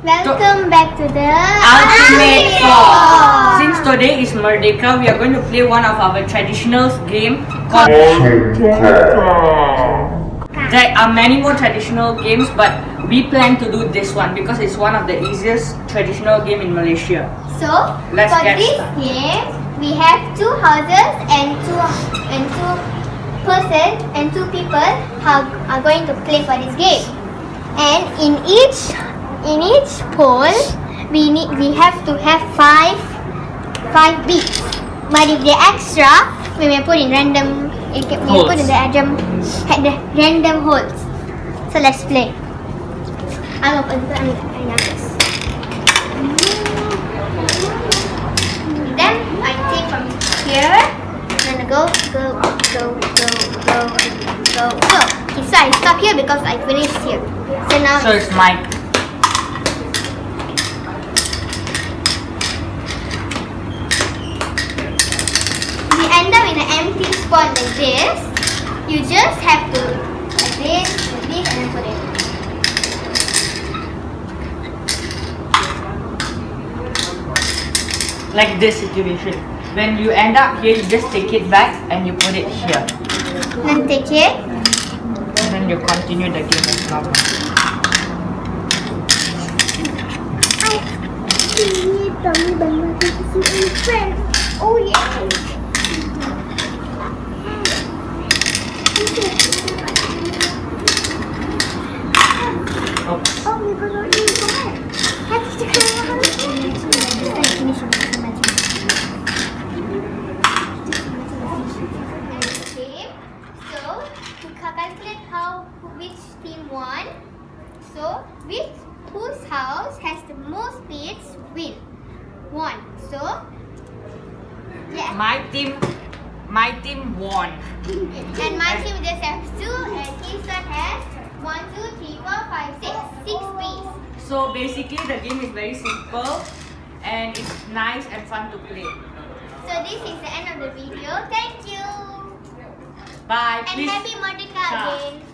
Welcome back to the Ultimate Four. Since today is Merdeka, we are going to play one of our traditional game called. There are many more traditional games, but we plan to do this one because it's one of the easiest traditional game in Malaysia. So Let's for get this started. game, we have two houses and two persons and two people are going to play for this game. And in each pole, we have to have five beats. But if they're extra, we may put in random. We put in the random holes. So let's play. I'm open. I'm nervous. Then I take from here. Then go. Okay, so I stop here because I finished here. So now So it's my. we end up in an empty spot like this. You just have to like this, and then put it. Like this situation. When you end up here, you just take it back and you put it here. Then take it. And then you continue the game as normal. Oh yeah. Oops. Oh, we forgot you forgot. Have to So to calculate which team won, so whose house has the most beats won. So yeah. My team won. And my team just has 2 and his one has 1, 2, 3, 4, 5, 6 beats. So basically the game is very simple and it's nice and fun to play. So this is the end of the video. Thank you. Bye. And Please. happy Merdeka Ciao. again.